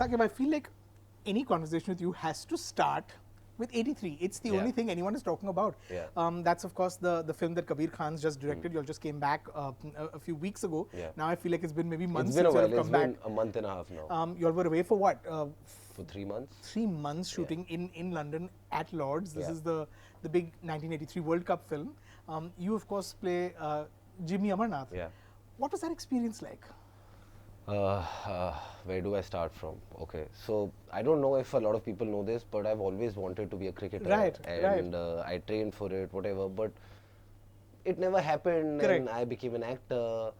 Saqib, I feel like any conversation with you has to start with 83. It's the only thing anyone is talking about. That's of course the film that Kabir Khan's just directed. You all just came back a few weeks ago. Now I feel like it's been maybe months since you have come back. It's been a month and a half now. You all were away for what? For 3 months. 3 months shooting in London at Lord's. This is the big 1983 World Cup film. You of course play Jimmy Amarnath. What was that experience like? Where do I start from? Okay, so I don't know if a lot of people know this, but I've always wanted to be a cricketer, and I trained for it, whatever. But it never happened, and I became an actor.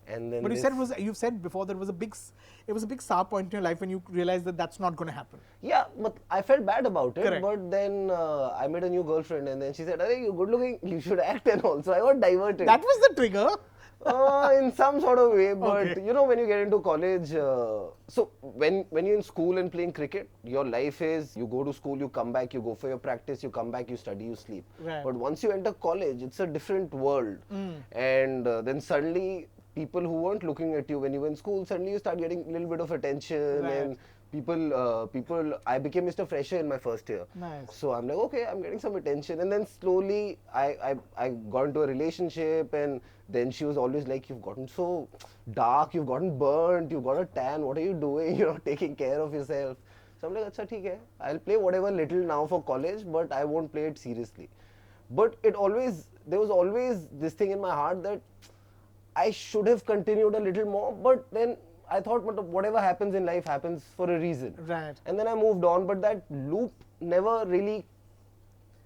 And then but you've said before that it was a big sour point in your life when you realized that that's not going to happen. Yeah, but I felt bad about it. But then I met a new girlfriend, and then she said, "Arey, you're good looking. You should act." And also, I got diverted. That was the trigger. In some sort of way, but you know, when you get into college, so when you're in school and playing cricket, your life is you go to school, you come back, you go for your practice, you come back, you study, you sleep. But once you enter college, it's a different world, and then suddenly people who weren't looking at you when you were in school, suddenly you start getting a little bit of attention and people, I became Mr. Fresher in my first year. So I'm like, okay, I'm getting some attention. And then slowly I got into a relationship, and then she was always like, you've gotten so dark, you've gotten burnt, you've got a tan, what are you doing? You're not taking care of yourself. So I'm like, acha, theek hai. I'll play whatever little now for college, but I won't play it seriously. But there was always this thing in my heart that I should have continued a little more, but then I thought whatever happens in life happens for a reason. And then I moved on, but that loop never really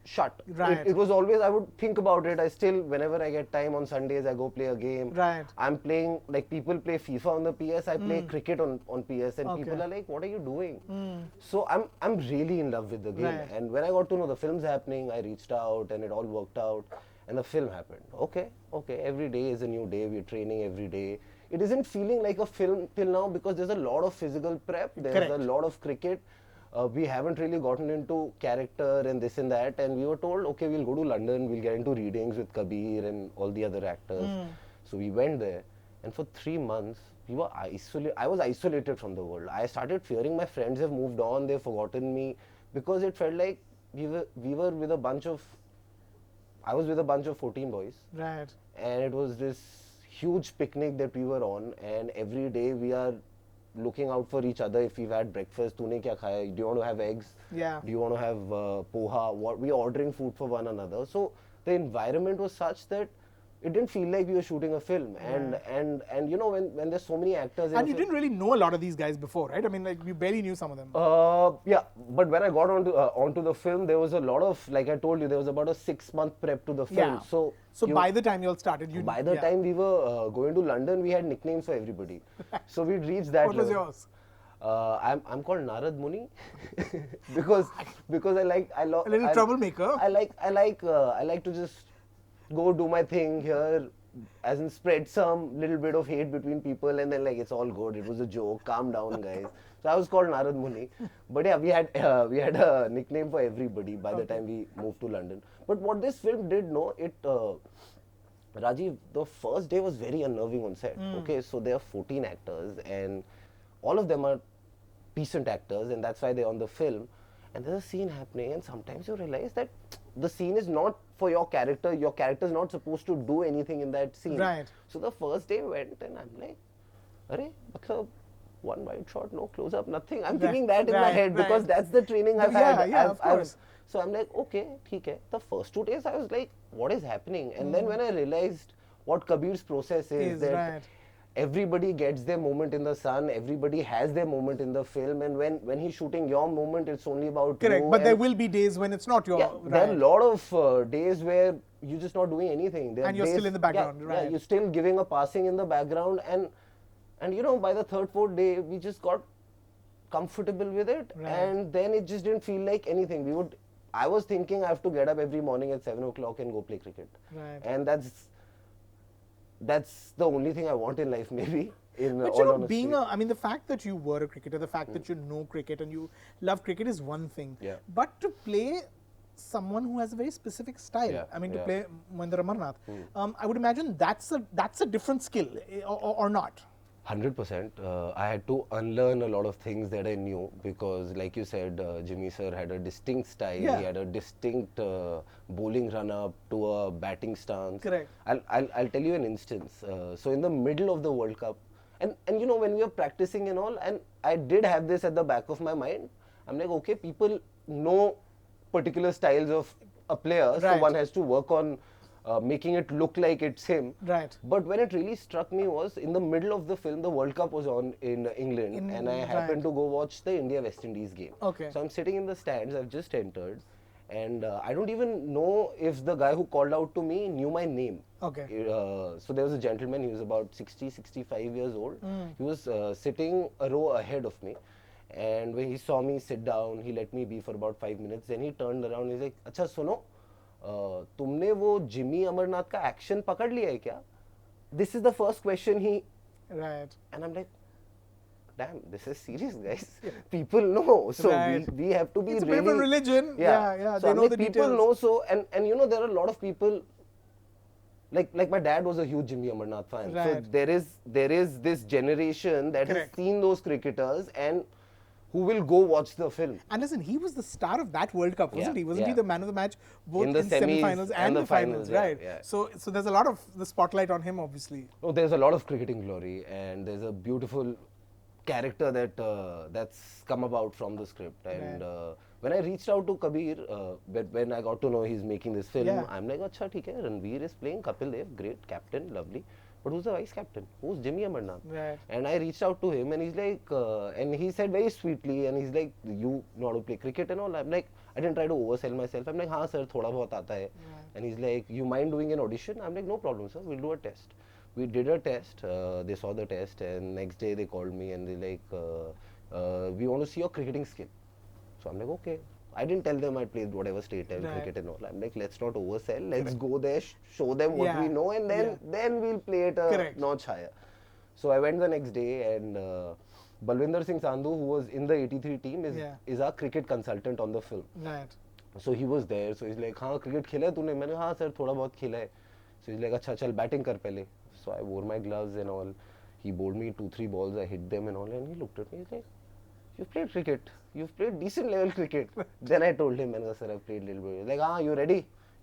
shut. It was always, I would think about it. I still, whenever I get time on Sundays, I go play a game. I'm playing, like people play FIFA on the PS, I play cricket on PS, and people are like, what are you doing? So I'm really in love with the game. And when I got to know the film's happening, I reached out and it all worked out. And the film happened. Okay, every day is a new day, we're training every day. It isn't feeling like a film till now because there's a lot of physical prep, there's a lot of cricket. We haven't really gotten into character and this and that, and we were told, okay, we'll go to London, we'll get into readings with Kabir and all the other actors. So we went there, and for 3 months, we were I was isolated from the world. I started fearing my friends have moved on, they've forgotten me, because it felt like we were with a bunch of, I was with a bunch of 14 boys. And it was this huge picnic that we were on, and every day we are looking out for each other. If we've had breakfast, tune kya khaya? Do you want to have eggs? Do you want to have poha? We're ordering food for one another. So the environment was such that it didn't feel like we were shooting a film. And you know, when there's so many actors. And you didn't really know a lot of these guys before, right? I mean, like, you barely knew some of them. Yeah, but when I got onto the film, there was a lot of, like I told you, there was about a 6-month prep to the film. So by the time you all started, by the time we were going to London, we had nicknames for everybody. So we'd reached that level. What was yours? I'm called Narad Muni because I like a little troublemaker. I like to just go do my thing here, as in spread some little bit of hate between people, and then like it's all good. It was a joke. Calm down, guys. So I was called Narad Muni. But yeah, we had a nickname for everybody by the time we moved to London. But what this film did, Rajeev, the first day was very unnerving on set. Okay, so there are 14 actors, and all of them are decent actors, and that's why they're on the film. And there's a scene happening, and sometimes you realize that the scene is not for your character. Your character is not supposed to do anything in that scene. So the first day went, and I'm like, "Arey, matlab, one wide shot, no close up, nothing." I'm thinking that in my head because that's the training I've had. Of course. So I'm like, okay, theek hai. The first 2 days I was like, what is happening? And then when I realized what Kabir's process is that everybody gets their moment in the sun, everybody has their moment in the film, and when he's shooting your moment, it's only about you. But there will be days when it's not your... There are a lot of days where you're just not doing anything. And you're still in the background, Yeah, you're still giving a passing in the background, and you know, by the 3rd, 4th day, we just got comfortable with it, and then it just didn't feel like anything. I was thinking I have to get up every morning at 7 o'clock and go play cricket. And that's the only thing I want in life, maybe. But you know, I mean, the fact that you were a cricketer, the fact that you know cricket and you love cricket is one thing. But to play someone who has a very specific style, I mean, to play Mohinder Amarnath, I would imagine that's a different skill, or not. 100%. I had to unlearn a lot of things that I knew because, like you said, Jimmy sir had a distinct style. Yeah. He had a distinct bowling run-up to a batting stance. Correct. I'll tell you an instance. So in the middle of the World Cup, and you know when we were practicing and all, and I did have this at the back of my mind. I'm like, okay, people know particular styles of a player, so Right. one has to work on making it look like it's him. Right. But when it really struck me was in the middle of the film, the World Cup was on in England, and I happened to go watch the India-West Indies game. Okay. So I'm sitting in the stands, I've just entered, and I don't even know if the guy who called out to me knew my name. Okay. So there was a gentleman, he was about 60, 65 years old. He was sitting a row ahead of me. And when he saw me sit down, he let me be for about 5 minutes. Then he turned around, he's like, अच्छा सुनो, तुमने वो Jimmy Amarnath का action पकड़ लिया है क्या? This is the first question he. Right. And I'm like, damn, this is serious, guys. People know, so Right. we have to be It's a really. bit of a religion. Yeah. So They I'm know like, the people details. know. So and you know there are a lot of people. Like my dad was a huge Jimmy Amarnath fan. Right. So there is this generation that Correct. has seen those cricketers and who will go watch the film. And listen, he was the star of that World Cup, wasn't Yeah, he? Wasn't he yeah. the man of the match both In the semis semi-finals and the finals, yeah, right? yeah. So there's a lot of the spotlight on him, obviously. Oh, there's a lot of cricketing glory, and there's a beautiful character that's come about from the script. And when I reached out to Kabir, when I got to know he's making this film, Yeah. I'm like, "Acha, theek hai, Ranveer is playing, Kapil Dev, great captain, lovely. But who's the vice captain? Who's Jimmy Amarnath?" Right. And I reached out to him, and he's like, and he said very sweetly, and he's like, "You know how to play cricket and all?" I'm like, I didn't try to oversell myself. I'm like, "हाँ sir, थोड़ा बहुत आता है." And he's like, "You mind doing an audition?" I'm like, "No problem, sir. We'll do a test." We did a test. They saw the test, and next day they called me and they're like, "We want to see your cricketing skill." So I'm like, okay. I didn't tell them I played whatever state level Right. cricket and all. I'm like, let's not oversell. Let's go there, show them what Yeah. we know, and then we'll play it a Correct. notch higher. So I went the next day, and Balwinder Singh Sandhu, who was in the 83 team, is our cricket consultant on the film. Right. So he was there. So he's like, हाँ cricket खेला है तूने? मैंने हाँ sir थोड़ा बहुत खेला है. So he's like, अच्छा चल batting कर पहले. So I wore my gloves and all. He bowled me 2-3 balls. I hit them and all. And he looked at me. He's like, "You've played cricket. You've played decent level cricket." Then I told him, sir, I've played little bit. He's like, "Ah, you ready?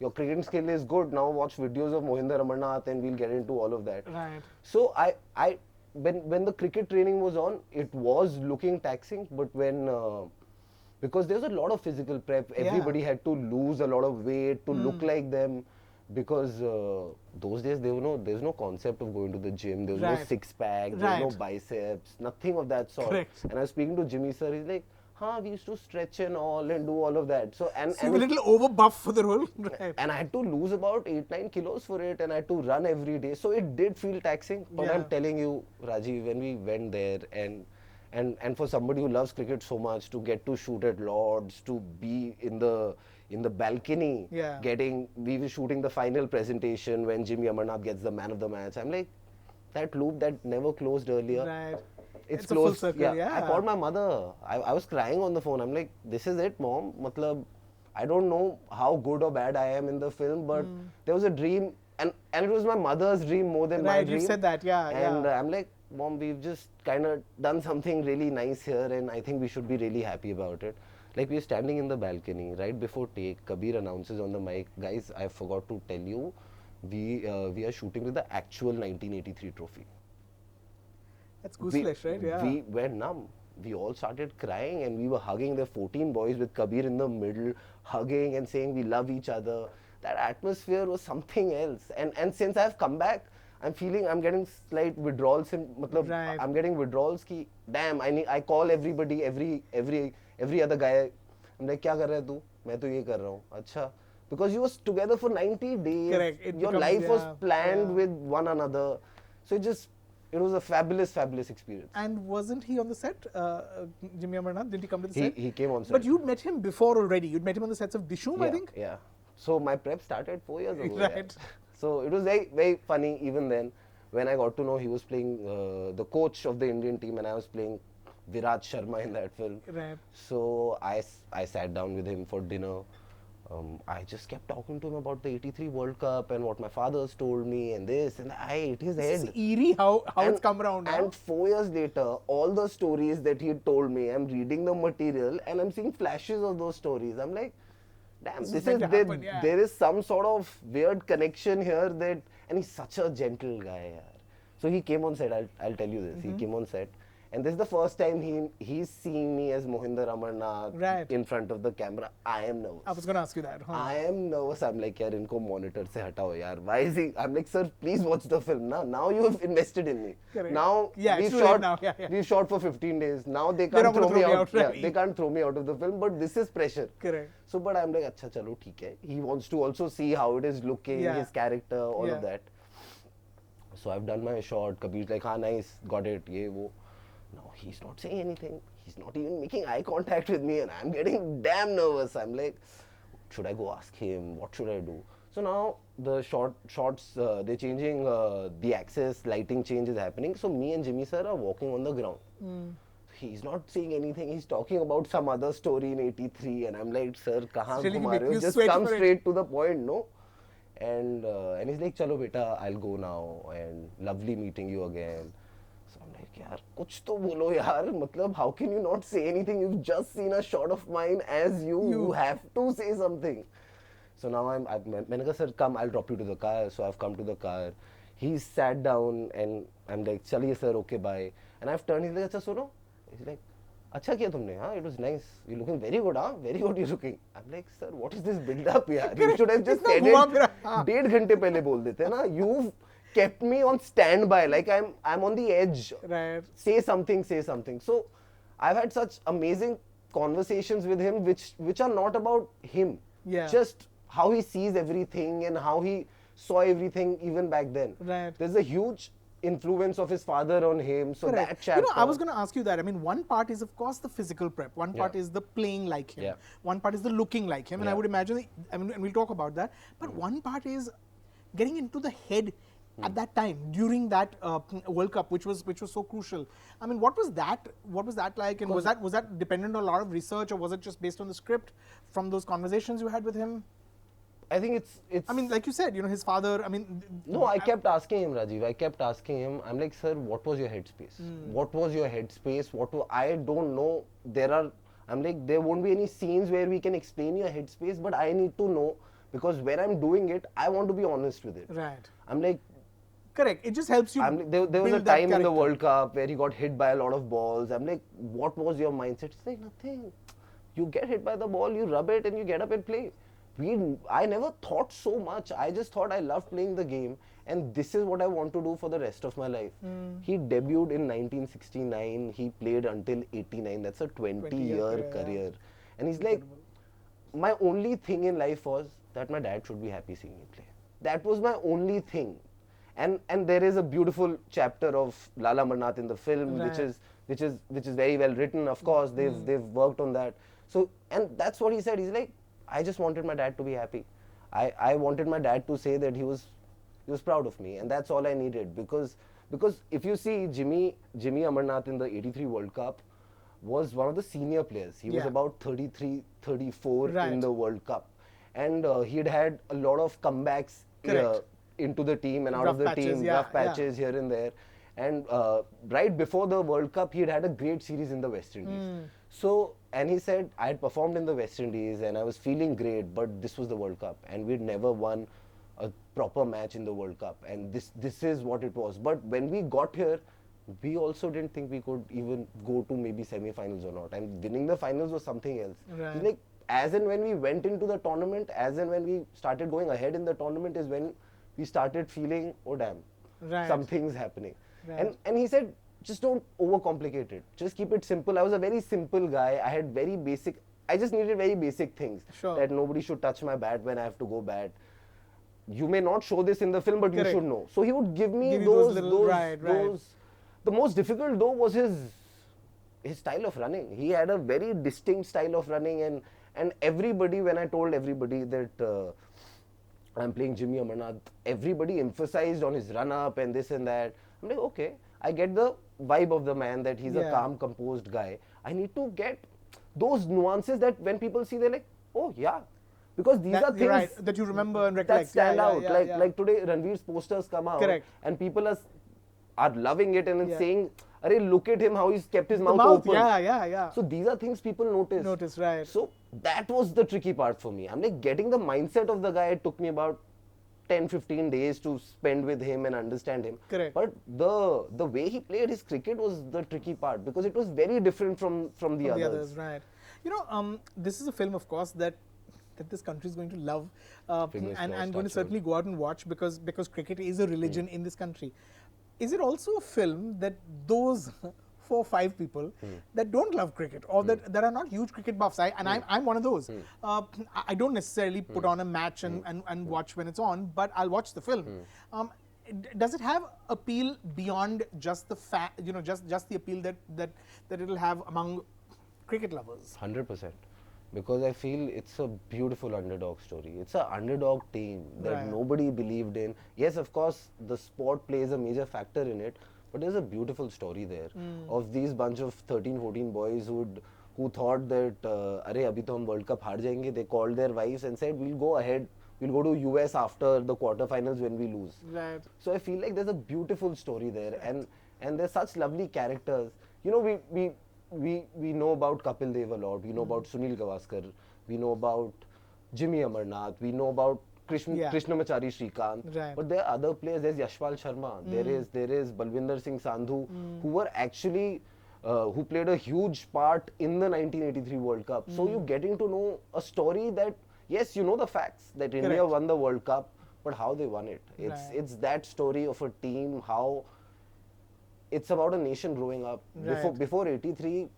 Your cricketing skill is good. Now watch videos of Mohinder Amarnath and we'll get into all of that." Right. So when the cricket training was on, it was looking taxing. But when because there's a lot of physical prep, everybody had to lose a lot of weight to look like them. Because those days there's no concept of going to the gym. There was no Right. six pack. There was no Right. biceps. Nothing of that sort. Correct. And I was speaking to Jimmy sir. He's like, we used to stretch and all and do all of that. So So you were a little over buff for the role. Right. and I had to lose about 8-9 kilos for it, and I had to run every day. So it did feel taxing. But Yeah. I'm telling you, Rajeev, when we went there and for somebody who loves cricket so much, to get to shoot at Lords, to be in the balcony, Yeah. we were shooting the final presentation when Jimmy Amarnath gets the man of the match. I'm like, that loop that never closed earlier. Right. It's It's a full closed. circle, yeah. I called my mother. I was crying on the phone. I'm like, this is it, mom. Matlab, I don't know how good or bad I am in the film, but there was a dream, and it was my mother's dream more than my Right, dream. you said that, yeah. And yeah. I'm like, Mom, we've just kind of done something really nice here, and I think we should be really happy about it. Like, we're standing in the balcony right before take. Kabir announces on the mic, guys, I forgot to tell you, we are shooting with the actual 1983 trophy. That's gooseflesh, right? Yeah. We went numb. We all started crying and we were hugging the 14 boys with Kabir in the middle, hugging and saying we love each other. That atmosphere was something else. And since I've come back, I'm feeling I'm getting slight withdrawals. Right. I'm getting withdrawals ki, damn, I call everybody, every other guy. I'm like, क्या कर रहा है तू? मैं तो ये कर रहा हूँ. अच्छा. Because you was together for 90 days. Correct. It Your becomes, life was yeah, planned yeah. with one another. So it was a fabulous experience. And wasn't he on the set, Jimmy Amarnath? Did he come to the set? He came on set. But you'd met him before already. You'd met him on the sets of Dishoom, yeah, I think? Yeah. So my prep started 4 years ago. Right. Yeah. So it was very funny even then when I got to know he was playing the coach of the Indian team and I was playing Virat Sharma in that film. Right. So I sat down with him for dinner. I just kept talking to him about the '83 World Cup and what my father's told me and this, and I hit his head. It's eerie how it's come around. And 4 years later, all the stories that he had told me, I'm reading the material and I'm seeing flashes of those stories. I'm like, damn, there is some sort of weird connection here that, and he's such a gentle guy. So he came on set, I'll tell you this, he came on set. And this is the first time he's seeing me as Mohinder Amarnath in front of the camera. I am nervous. I was going to ask you that. I am nervous. I'm like, yaar, inko monitor se hatao, yaar. Why is he? I'm like, sir, please watch the film. Now you have invested in me. Correct. Now we've shot for 15 days. Now they can't throw me out. They can't throw me out of the film. But this is pressure. Correct. So, but I'm like, acha, chalo, theek hai. He wants to also see how it is looking, his character, all of that. So I've done my shot. Kabir's like, ha, nice, got it, ye, wo. Now he's not saying anything. He's not even making eye contact with me, and I'm getting damn nervous. I'm like, should I go ask him? What should I do? So now the shots, they're changing. The axis, lighting change is happening. So me and Jimmy sir are walking on the ground. He's not saying anything. He's talking about some other story in '83, and I'm like, sir, kahan ghuma rahe ho? Just come straight to the point, no? And he's like, chalo beta, I'll go now, and lovely meeting you again. यार कुछ तो बोलो यार मतलब how can you not say anything? You've just seen a shot of mine as you have to say something. So now मैंने कहा sir come, I'll drop you to the car. So I've come to the car. He's sat down and I'm like चलिए sir, okay bye. And I've turned, he's like अच्छा सुनो. He's like अच्छा किया तुमने, हाँ, it was nice. You're looking very good, huh? Very good you're looking. I'm like sir, what is this build up यार? You should have just said it 1.5 घंटे पहले बोल देते ना. You've kept me on standby, like I'm on the edge. Right. Say something. So I've had such amazing conversations with him, which are not about him. Yeah. Just how he sees everything and how he saw everything even back then. Right. There's a huge influence of his father on him. So correct. That chapter. You know, I was going to ask you that. I mean, one part is of course the physical prep. One part is the playing like him. One part is the looking like him. And I would imagine, and we'll talk about that. But one part is getting into the head at that time during that World Cup, which was so crucial. I mean, what was that like, and was that dependent on a lot of research, or was it just based on the script from those conversations you had with him? I think it's. I mean, like you said, you know, his father. I mean. No, I kept asking him, Rajeev. I kept asking him. I'm like, sir, what was your headspace? What was your headspace? I don't know. I'm like, there won't be any scenes where we can explain your headspace, but I need to know, because when I'm doing it, I want to be honest with it. Right. I'm like. Correct. It just helps you. There was a time in the World Cup where he got hit by a lot of balls. I'm like, what was your mindset? It's like, nothing. You get hit by the ball, you rub it, and you get up and play. I never thought so much. I just thought I loved playing the game, and this is what I want to do for the rest of my life. He debuted in 1969. He played until 89. That's a 20-year career. And he's like, my only thing in life was that my dad should be happy seeing me play. That was my only thing. And there is a beautiful chapter of Lala Amarnath in the film, which is very well written. Of course, they've worked on that. So, and that's what he said. He's like, I just wanted my dad to be happy. I wanted my dad to say that he was proud of me, and that's all I needed. Because if you see Jimmy Amarnath in the '83 World Cup was one of the senior players. He was about 33, 34 in the World Cup, and he had a lot of comebacks. Into the team and out of the team, rough patches here and there. And right before the World Cup, he had a great series in the West Indies. So, and he said, I had performed in the West Indies and I was feeling great, but this was the World Cup and we'd never won a proper match in the World Cup. And this is what it was. But when we got here, we also didn't think we could even go to maybe semi-finals or not. And winning the finals was something else. Right. Like, as and when we went into the tournament, as and when we started going ahead in the tournament is when we started feeling, oh damn, something's happening. And he said, just don't overcomplicate it. Just keep it simple. I was a very simple guy. I just needed very basic things. That nobody should touch my bat when I have to go bat. You may not show this in the film, but you should know. So he would give me those. The most difficult though was his style of running. He had a very distinct style of running, and everybody, when I told everybody that I'm playing Jimmy Amarnath, everybody emphasized on his run up and this and that. I'm like, okay, I get the vibe of the man that he's a calm, composed guy. I need to get those nuances that when people see, they're like, oh yeah. Because these are things that you remember and recollect. that stand out. Like today, Ranveer's posters come out, and people are loving it and saying, "Arey, look at him, how he's kept his mouth open." Yeah. So these are things people notice. Right. So that was the tricky part for me. I'm like, getting the mindset of the guy, it took me about 10-15 days to spend with him and understand him. Correct. But the way he played his cricket was the tricky part, because it was very different from the others. Right. You know, this is a film, of course, that this country is going to love, and I'm going to certainly go out and watch, because cricket is a religion in this country. Is it also a film that those 4 or 5 people that don't love cricket, or that are not huge cricket buffs, I'm one of those. I don't necessarily put on a match and watch when it's on, but I'll watch the film. Does it have appeal beyond just the just the appeal that it'll have among cricket lovers? 100%. Because I feel it's a beautiful underdog story. It's an underdog team that nobody believed in. Yes, of course, the sport plays a major factor in it, but there's a beautiful story there of these bunch of 13-14 boys who thought that, "Arey, abhi to hum World Cup haar jayenge." They called their wives and said, "We'll go ahead. We'll go to US after the quarterfinals when we lose." Right. So I feel like there's a beautiful story there, and there's such lovely characters. You know, we know about Kapil Dev a lot. We know about Sunil Gavaskar. We know about Jimmy Amarnath. We know about Krishnamachari Shrikant. Right. But there are other players. There's Yashpal Sharma. There is Balwinder Singh Sandhu, who were actually who played a huge part in the 1983 World Cup. So you're getting to know a story that, yes, you know the facts that India won the World Cup, but how they won it. It's that story of a team, how it's about a nation growing up. Before 83,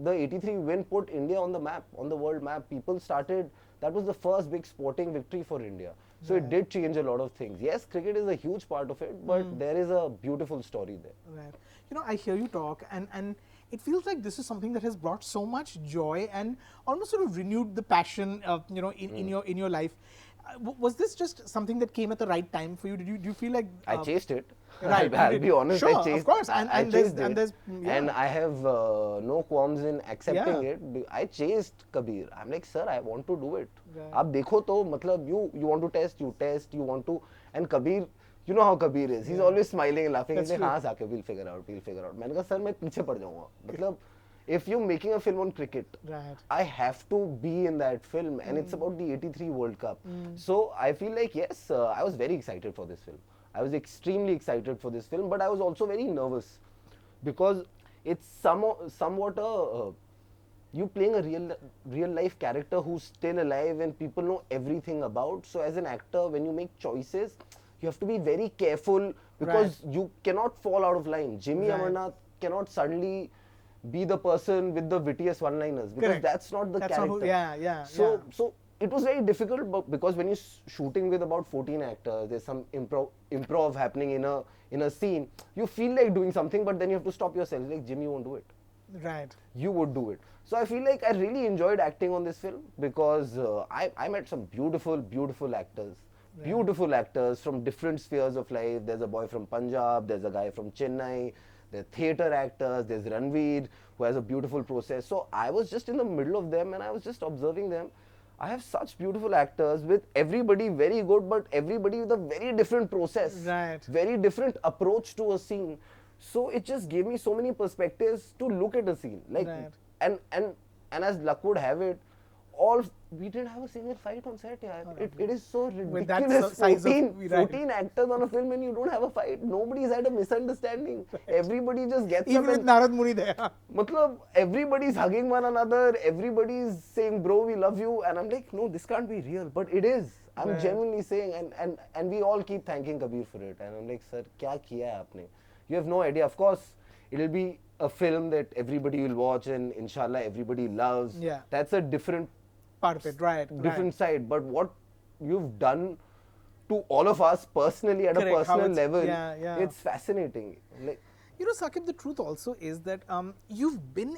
the 83 win put India on the map, on the world map. People started, that was the first big sporting victory for India. So it did change a lot of things. Yes, cricket is a huge part of it, but there is a beautiful story there. Right. You know, I hear you talk, and it feels like this is something that has brought so much joy and almost sort of renewed the passion, in your life. Was this just something that came at the right time for you? Do you feel like I chased it? Right. I'll be honest. Sure, I chased, of course. I chased it. And I have no qualms in accepting it. I chased Kabir. I'm like, sir, I want to do it. Ab dekho to, matlab, you want to test, you want to. And Kabir, you know how Kabir is. He's always smiling and laughing. He's like, हाँ Saqib, we'll figure out. मैंने कहा, sir, मैं पीछे पड़ जाऊँगा. मतलब, if you're making a film on cricket, I have to be in that film, and it's about the 83 World Cup. So I feel like, yes, I was very excited for this film. I was extremely excited for this film, but I was also very nervous, because it's somewhat you playing a real life character who's still alive and people know everything about. So as an actor, when you make choices, you have to be very careful, because you cannot fall out of line. Jimmy Amarnath cannot suddenly be the person with the wittiest one-liners, because that's not the character. So it was very difficult, but because when you're shooting with about 14 actors, there's some improv happening in a scene. You feel like doing something, but then you have to stop yourself. Like, Jimmy won't do it. Right. You would do it. So I feel like I really enjoyed acting on this film, because I met some beautiful actors. Beautiful actors from different spheres of life. There's a boy from Punjab, there's a guy from Chennai, there's theatre actors, there's Ranveer, who has a beautiful process. So I was just in the middle of them and I was just observing them. I have such beautiful actors, with everybody very good, but everybody with a very different process. Very different approach to a scene. So it just gave me so many perspectives to look at a scene. Like, and as luck would have it, we didn't have a single fight on set. It is so ridiculous. 14 actors on a film and you don't have a fight. Nobody's had a misunderstanding. Everybody just gets even with Narad Muni there. Matlab, everybody's hugging one another. Everybody's saying, "Bro, we love you." And I'm like, no, this can't be real. But it is. I'm genuinely saying, and we all keep thanking Kabir for it. And I'm like, sir, kya kiya hai aapne? You have no idea. Of course, it'll be a film that everybody will watch and inshallah everybody loves. That's a different part of it, different side. But what you've done to all of us personally at a personal level, it's fascinating. Like, you know, Saqib, the truth also is that you've been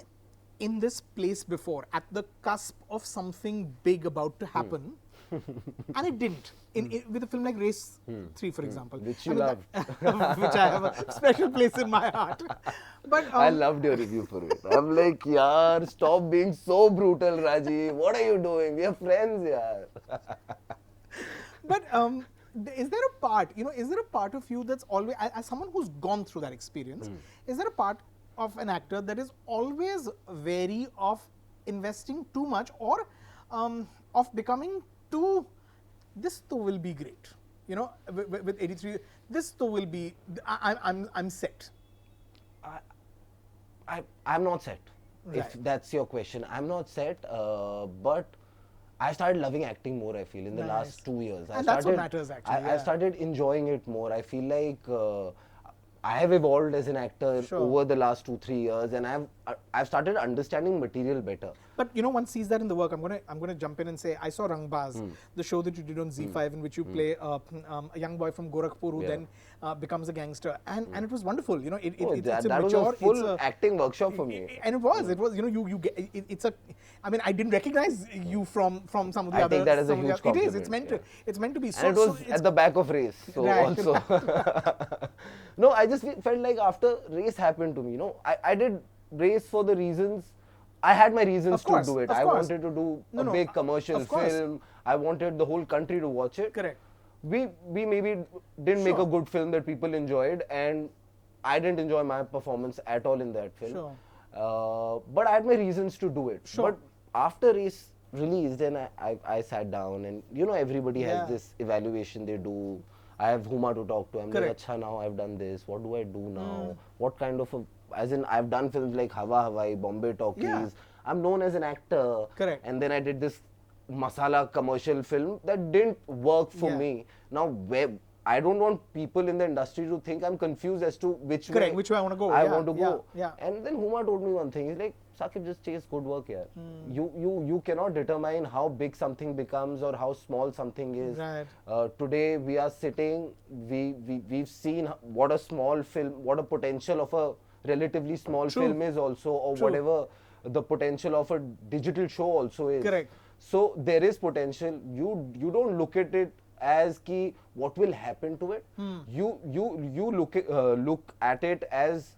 in this place before, at the cusp of something big about to happen. and it didn't. With a film like Race 3, for example. Which you loved. Which I have a special place in my heart. But I loved your review for it. I'm like, yaar, stop being so brutal, Rajeev. What are you doing? We are friends, yaar. But is there a part, is there a part of you that's always, as someone who's gone through that experience, is there a part of an actor that is always wary of investing too much or of becoming too, this too will be great, with 83, this too will be, I'm set. I'm not set. Right. If that's your question, I'm not set. But I started loving acting more, I feel, in the last 2 years. And that's what matters, actually. I started enjoying it more. I feel like I have evolved as an actor over the last 2-3 years, and I've started understanding material better. But one sees that in the work. I'm gonna jump in and say I saw Rangbaz, the show that you did on Z5, in which you play a young boy from Gorakhpur who then becomes a gangster, and it was wonderful. It's that was a full acting workshop for me. And it was you get it's a. I mean, I didn't recognize you from some of the I other. take that as a huge compliment. It is. It's meant to be. And it was at the back of Race, so right. also. No, I just felt like after Race happened to me, I did Race for the reasons. I had my reasons to do it. I wanted to do a big commercial film. I wanted the whole country to watch it. Correct. We maybe didn't make a good film that people enjoyed, and I didn't enjoy my performance at all in that film. Sure. But I had my reasons to do it. Sure. But after Race released, then I sat down, and everybody has this evaluation they do. I have Huma to talk to. I'm like, acha, now I've done this. What do I do now? What kind of as in, I've done films like Hawa Hawai, Bombay Talkies. Yeah. I'm known as an actor. Correct. And then I did this masala commercial film that didn't work for me. Now, I don't want people in the industry to think I'm confused as to which way I want to go. I want to go. Yeah. And then Huma told me one thing. He's like, Saqib, just chase good work here. You cannot determine how big something becomes or how small something is. Right. Today we are sitting, we've seen what a small film, what a potential of a relatively small film is also, or whatever the potential of a digital show also is. Correct. So there is potential. You don't look at it as ki what will happen to it. You look at it as,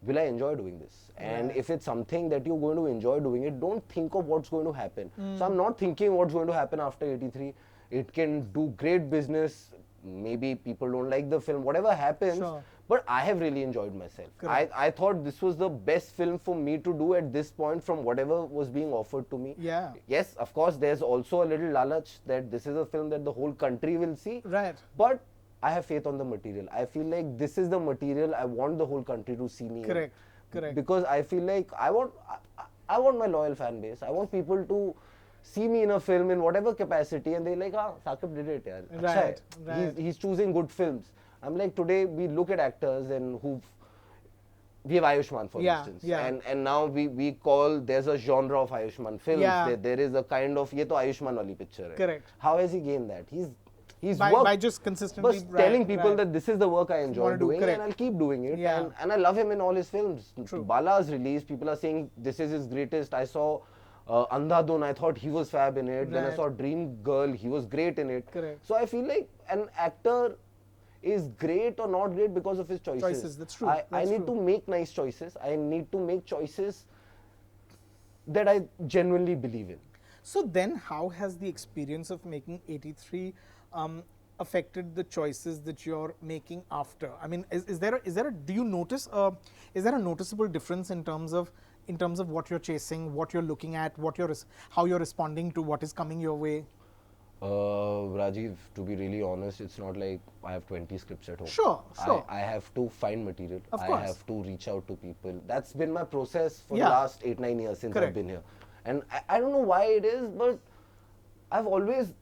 will I enjoy doing this? And if it's something that you're going to enjoy doing it, don't think of what's going to happen. So I'm not thinking what's going to happen after 83. It can do great business. Maybe people don't like the film, whatever happens. But I have really enjoyed myself. I thought this was the best film for me to do at this point from whatever was being offered to me. Yeah. Yes, of course, there's also a little lalach that this is a film that the whole country will see. Right. But I have faith on the material. I feel like this is the material I want the whole country to see me in. Correct. Because I feel like I want my loyal fan base. I want people to see me in a film in whatever capacity and they're like, Saqib did it. Yaar. Right. He's choosing good films. I'm like, today we look at actors and we have Ayushmann, for instance. And now we call, there's a genre of Ayushmann films. There is a kind of, ye to Ayushmann wali picture hai. Correct. How has he gained that? He's by just consistently telling people that this is the work I enjoy doing and I'll keep doing it. And I love him in all his films. Bala's released, people are saying this is his greatest. I saw Andhadhun, I thought he was fab in it. Then I saw Dream Girl, he was great in it. So I feel like an actor is great or not great because of his choices. That's true. I need to make nice choices. I need to make choices that I genuinely believe in. So then how has the experience of making 83 affected the choices that you're making after? I mean, is there do you notice is there a noticeable difference in terms of what you're chasing, what you're looking at, how you're responding to what is coming your way? Rajeev, to be really honest, it's not like I have 20 scripts at home. Sure. I have to find material. Of course. I have to reach out to people. That's been my process for the last 8-9 years since I've been here. And I don't know why it is, but I've always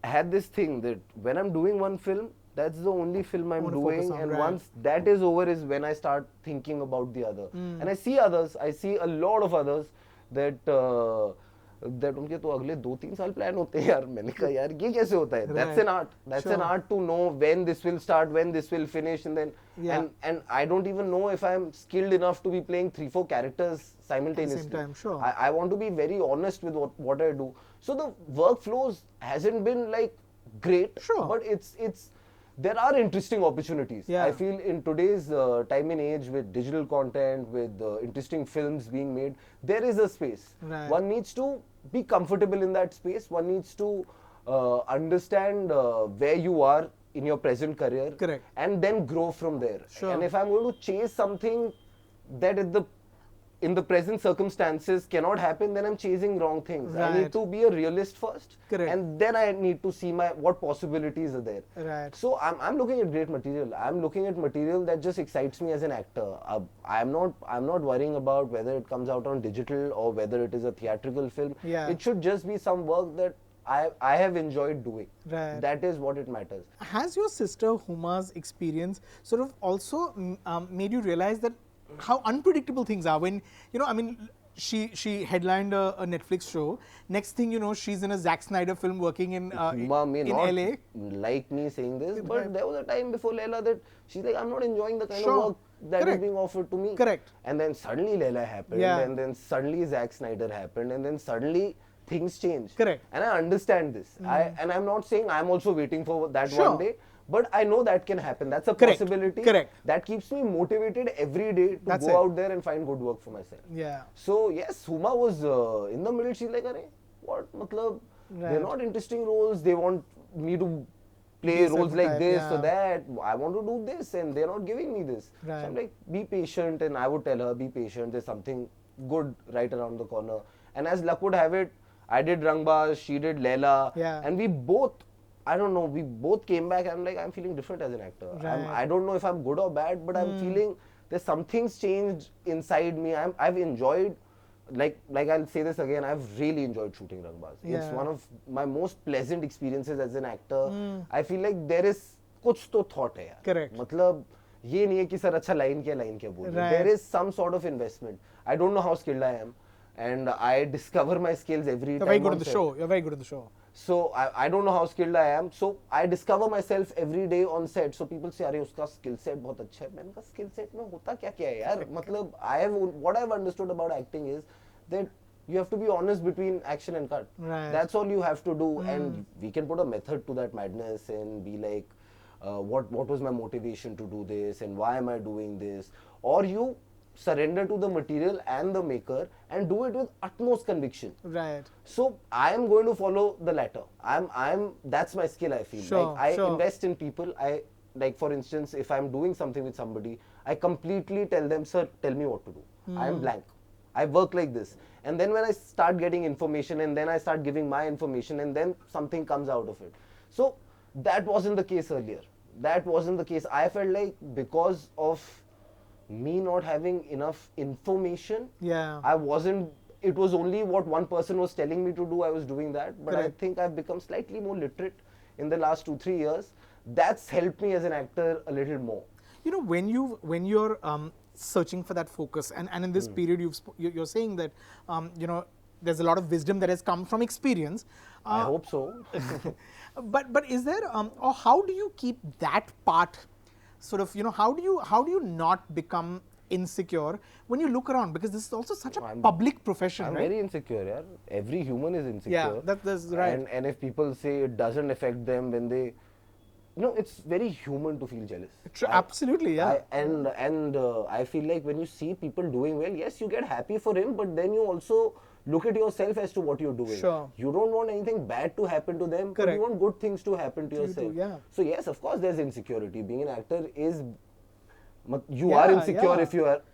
had this thing that when I'm doing one film, that's the only film I'm doing, and once that is over is when I start thinking about the other. And I see a lot of others that that उनके तो अगले 2-3 साल plan होते हैं यार. मैंने कहा यार ये कैसे होता है? That's an art. That's an art to know when this will start, when this will finish, and then and I don't even know if I'm skilled enough to be playing 3-4 characters simultaneously. At the same time, sure. I want to be very honest with what I do. So the workflows hasn't been like great, but it's there are interesting opportunities. I feel in today's time and age, with digital content, with interesting films being made, there is a space. One needs to be comfortable in that space. One needs to understand where you are in your present career, and then grow from there. And if I'm going to chase something that in the present circumstances cannot happen, then I'm chasing wrong things. I need to be a realist first, and then I need to see what possibilities are there. So I'm looking at great material. I'm looking at material that just excites me as an actor. I'm not worrying about whether it comes out on digital or whether it is a theatrical film. It should just be some work that I have enjoyed doing. That is what it matters. Has your sister Huma's experience sort of also made you realize that how unpredictable things are? When, you know, I mean, she headlined a Netflix show. Next thing you know, she's in a Zack Snyder film working in Huma may not LA. Like me saying this, but there was a time before Leila that she's like, I'm not enjoying the kind of work that is being offered to me. And then suddenly Leila happened, and then suddenly Zack Snyder happened, and then suddenly things changed. And I understand this. And I'm not saying I'm also waiting for that one day. But I know that can happen. That's a possibility. That keeps me motivated every day to go out there and find good work for myself. So yes, Huma was in the middle. She's like, "Arey, what? Matlab, they're not interesting roles. They want me to play roles like this or that. I want to do this, and they're not giving me this." So I'm like, "Be patient." And I would tell her, "Be patient. There's something good right around the corner." And as luck would have it, I did Rangbaz, she did Leila, and we both. I don't know, we both came back and I'm feeling different as an actor. I don't know if I'm good or bad, but I'm feeling there's something's changed inside me. I've enjoyed, like I'll say this again, I've really enjoyed shooting Rangbaz. It's one of my most pleasant experiences as an actor. I feel like there is kuch to thought hai yaar. Matlab, ye nahi hai ki sir acha line kya bol. There is some sort of investment. I don't know how skilled I am, and I discover my skills every time. You're very good at the show. You're very good at the show. So I don't know how skilled I am. So I discover myself every day on set. So people say, "Arey, uska skill set बहुत अच्छा है." मैंने कहा skill set में होता क्या है यार? मतलब what I've understood about acting is that you have to be honest between action and cut. That's all you have to do, and we can put a method to that madness and be like, what was my motivation to do this, and why am I doing this? Or you surrender to the material and the maker and do it with utmost conviction. So I am going to follow the latter. That's my skill, I feel. I invest in people. Like for instance, if I'm doing something with somebody, I completely tell them, "Sir, tell me what to do." I am blank. I work like this. And then when I start getting information, and then I start giving my information, and then something comes out of it. So that wasn't the case earlier. That wasn't the case. I felt like because of me not having enough information, it was only what one person was telling me to do, I was doing that. But I think I've become slightly more literate in the last 2-3 years. That's helped me as an actor a little more. You know, when you're searching for that focus, and in this period you're saying that you know, there's a lot of wisdom that has come from experience. I hope so. but is there or how do you keep that part sort of, you know, how do you not become insecure when you look around, because this is also such a public profession, I'm right? very insecure, yeah. Every human is insecure. That's right. And if people say it doesn't affect them when they, you know, it's very human to feel jealous. Absolutely, yeah. I feel like when you see people doing well, yes, you get happy for him, but then you also look at yourself as to what you're doing. You don't want anything bad to happen to them, but you want good things to happen to yourself. So yes, of course there's insecurity. Being an actor is, you are insecure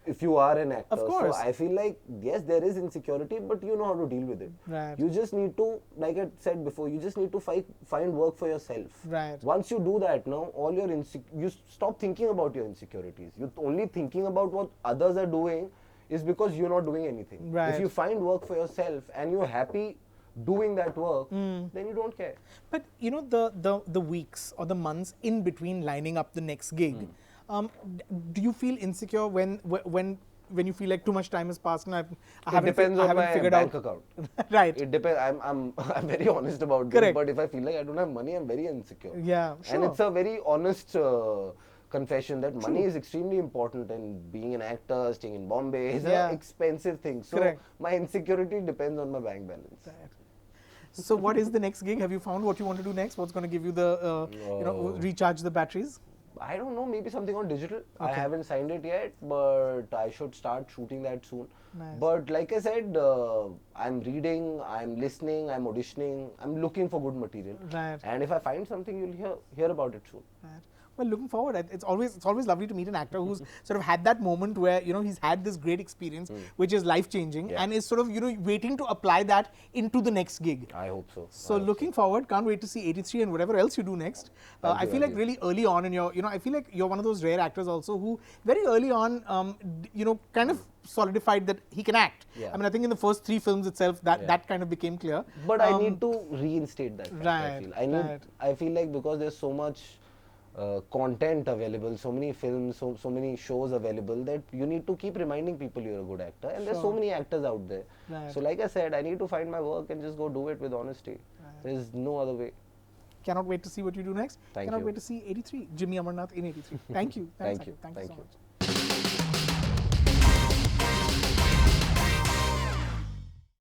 if you are an actor. Of course. So I feel like, yes, there is insecurity, but you know how to deal with it. You just need to, like I said before, you just need to find work for yourself. Once you do that, now all your you stop thinking about your insecurities. You're only thinking about what others are doing, is because you're not doing anything. If you find work for yourself and you're happy doing that work, then you don't care. But you know, the weeks or the months in between lining up the next gig, do you feel insecure when when you feel like too much time has passed and I It haven't depends on my figured bank out. account. Right. It depends. I'm very honest about this. Correct. But if I feel like I don't have money, I'm very insecure. Yeah, And sure. it's a very honest confession that money is extremely important, and being an actor, staying in Bombay is Yeah. an expensive thing. So Correct. my insecurity depends on my bank balance. Right. So what is the next gig? Have you found what you want to do next? What's going to give you the, recharge the batteries? I don't know, maybe something on digital. I Okay. haven't signed it yet, but I should start shooting that soon. Nice. But like I said, I'm reading, I'm listening, I'm auditioning, I'm looking for good material. Right. And if I find something, you'll hear about it soon. Right. Well, looking forward. It's always lovely to meet an actor who's sort of had that moment where he's had this great experience, which is life changing, Yeah. and is sort of waiting to apply that into the next gig. I hope so. So looking forward, can't wait to see 83 and whatever else you do next. I feel like really early on in your, I feel like you're one of those rare actors also who very early on, kind of solidified that he can act. Yeah. I mean, I think in the first 3 films itself, that kind of became clear. But I need to reinstate that fact, Right, I feel. right. I feel like because there's so much content available, so many films, so many shows available, that you need to keep reminding people you're a good actor, and there's so Sure. many actors out there. Right. So like I said, I need to find my work and just go do it with honesty. There's no other way. Cannot wait to see what you do next. Thank Cannot you. wait to see 83. Jimmy Amarnath in 83. Thank you. Thanks, Thank you. Saqib. Thank you so much.